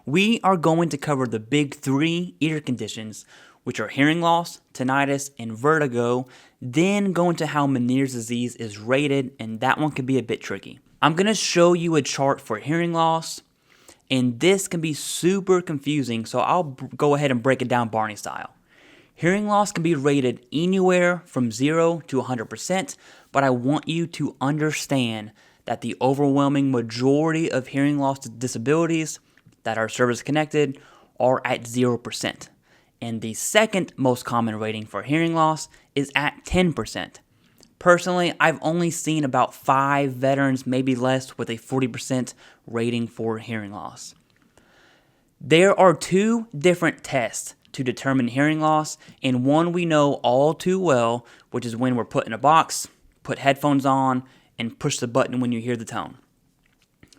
We are going to cover the big three ear conditions, which are hearing loss, tinnitus, and vertigo, then go into how Meniere's disease is rated, and that one can be a bit tricky. I'm going to show you a chart for hearing loss, and this can be super confusing, so I'll go ahead and break it down Barney style. Hearing loss can be rated anywhere from 0 to 100%, but I want you to understand that the overwhelming majority of hearing loss disabilities that are service-connected are at 0%. And the second most common rating for hearing loss is at 10%. Personally, I've only seen about 5 veterans, maybe less, with a 40% rating for hearing loss. There are 2 different tests to determine hearing loss, and one we know all too well, which is when we're put in a box, put headphones on, and push the button when you hear the tone.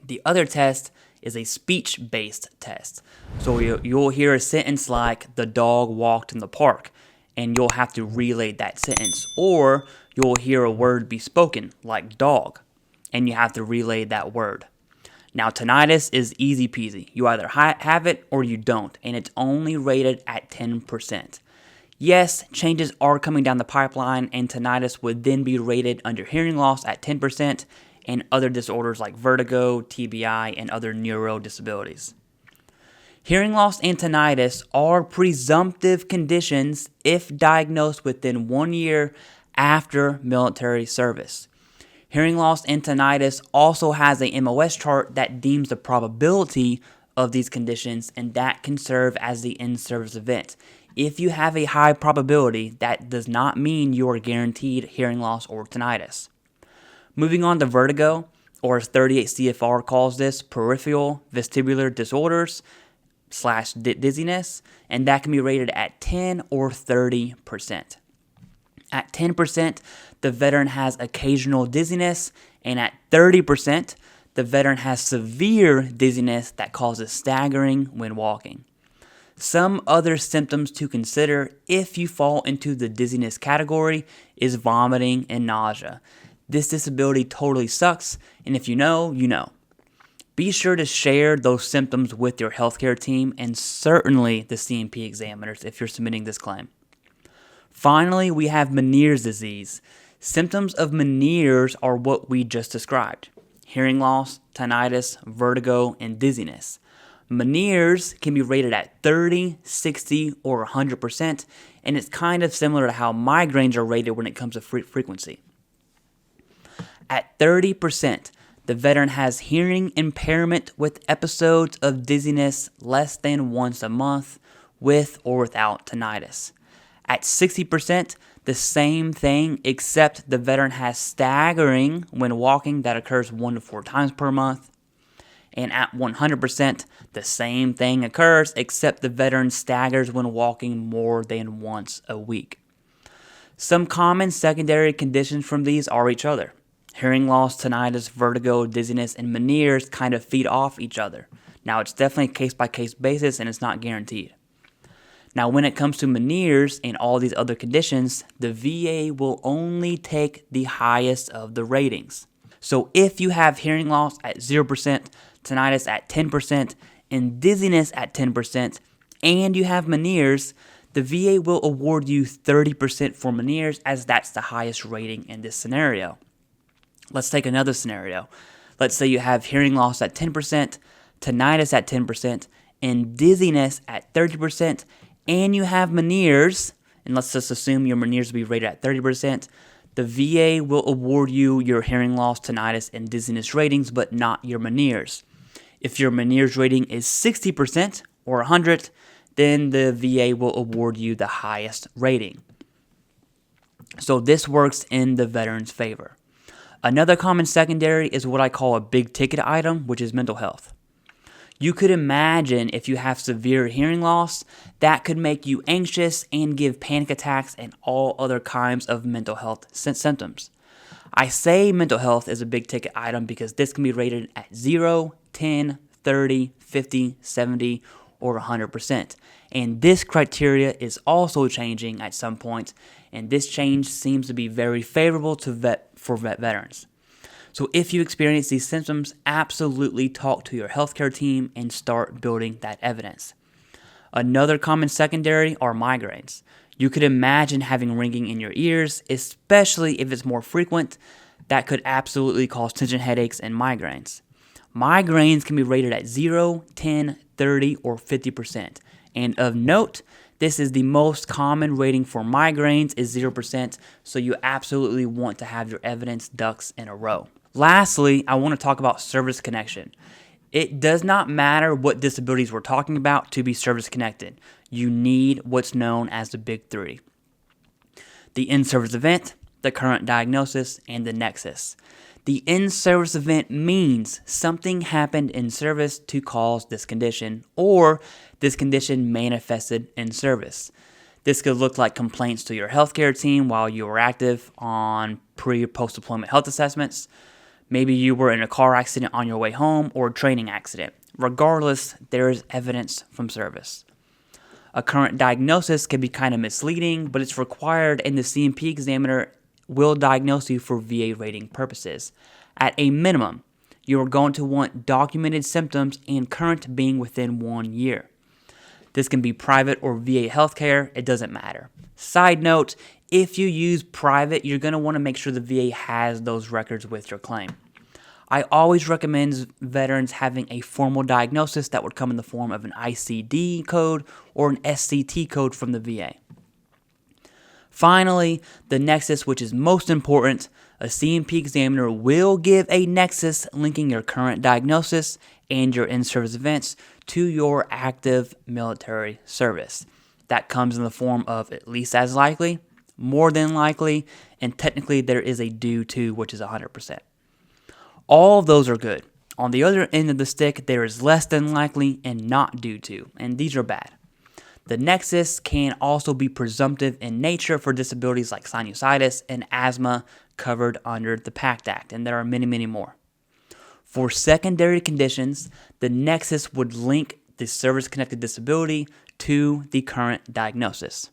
The other test is a speech-based test. So you'll hear a sentence like, "the dog walked in the park," and you'll have to relay that sentence. Or you'll hear a word be spoken, like dog, and you have to relay that word. Now, tinnitus is easy peasy. You either have it or you don't, and it's only rated at 10%. Yes, changes are coming down the pipeline, and tinnitus would then be rated under hearing loss at 10%, and other disorders like vertigo, TBI, and other neuro disabilities. Hearing loss and tinnitus are presumptive conditions if diagnosed within 1 year after military service. Hearing loss and tinnitus also has a MOS chart that deems the probability of these conditions, and that can serve as the in-service event. If you have a high probability, that does not mean you are guaranteed hearing loss or tinnitus. Moving on to vertigo, or as 38 CFR calls this, peripheral vestibular disorders / dizziness, and that can be rated at 10 or 30%. At 10%, the veteran has occasional dizziness, and at 30%, the veteran has severe dizziness that causes staggering when walking. Some other symptoms to consider if you fall into the dizziness category is vomiting and nausea. This disability totally sucks, and if you know, you know. Be sure to share those symptoms with your healthcare team and certainly the C&P examiners if you're submitting this claim. Finally, we have Meniere's disease. Symptoms of Meniere's are what we just described: hearing loss, tinnitus, vertigo, and dizziness. Meniere's can be rated at 30, 60, or 100%, and it's kind of similar to how migraines are rated when it comes to frequency. At 30%, the veteran has hearing impairment with episodes of dizziness less than once a month, with or without tinnitus. At 60%, the same thing, except the veteran has staggering when walking that occurs 1 to 4 times per month. And at 100%, the same thing occurs, except the veteran staggers when walking more than once a week. Some common secondary conditions from these are each other. Hearing loss, tinnitus, vertigo, dizziness, and Meniere's kind of feed off each other. Now, it's definitely a case-by-case basis, and it's not guaranteed. Now, when it comes to Meniere's and all these other conditions, the VA will only take the highest of the ratings. So if you have hearing loss at 0%, tinnitus at 10%, and dizziness at 10%, and you have Meniere's, the VA will award you 30% for Meniere's, as that's the highest rating in this scenario. Let's take another scenario. Let's say you have hearing loss at 10%, tinnitus at 10%, and dizziness at 30%, and you have Meniere's, and let's just assume your Meniere's will be rated at 30%, the VA will award you your hearing loss, tinnitus, and dizziness ratings, but not your Meniere's. If your Meniere's rating is 60% or 100, then the VA will award you the highest rating. So this works in the veteran's favor. Another common secondary is what I call a big ticket item, which is mental health. You could imagine if you have severe hearing loss, that could make you anxious and give panic attacks and all other kinds of mental health symptoms. I say mental health is a big ticket item because this can be rated at 0, 10, 30, 50, 70, or 100%. And this criteria is also changing at some point, and this change seems to be very favorable to veterans. So if you experience these symptoms, absolutely talk to your healthcare team and start building that evidence. Another common secondary are migraines. You could imagine having ringing in your ears, especially if it's more frequent. That could absolutely cause tension headaches and migraines. Migraines can be rated at 0, 10, 30, or 50%. And of note, this is the most common rating for migraines is 0%, so you absolutely want to have your evidence ducks in a row. Lastly, I want to talk about service connection. It does not matter what disabilities we're talking about to be service connected. You need what's known as the big three: the in-service event, the current diagnosis, and the nexus. The in-service event means something happened in service to cause this condition, or this condition manifested in service. This could look like complaints to your healthcare team while you were active on pre- or post-deployment health assessments. Maybe you were in a car accident on your way home or a training accident. Regardless, there is evidence from service. A current diagnosis can be kind of misleading, but it's required, and the C&P examiner will diagnose you for VA rating purposes. At a minimum, you are going to want documented symptoms and current being within 1 year. This can be private or VA healthcare, it doesn't matter. Side note, if you use private, you're going to want to make sure the VA has those records with your claim. I always recommend veterans having a formal diagnosis that would come in the form of an ICD code or an SCT code from the VA. Finally, the nexus, which is most important. A C&P examiner will give a nexus linking your current diagnosis and your in-service events to your active military service. That comes in the form of at least as likely, more than likely, and technically there is a due to, which is 100%. All of those are good. On the other end of the stick, there is less than likely and not due to, and these are bad. The nexus can also be presumptive in nature for disabilities like sinusitis and asthma covered under the PACT Act, and there are many, many more. For secondary conditions, the nexus would link the service-connected disability to the current diagnosis.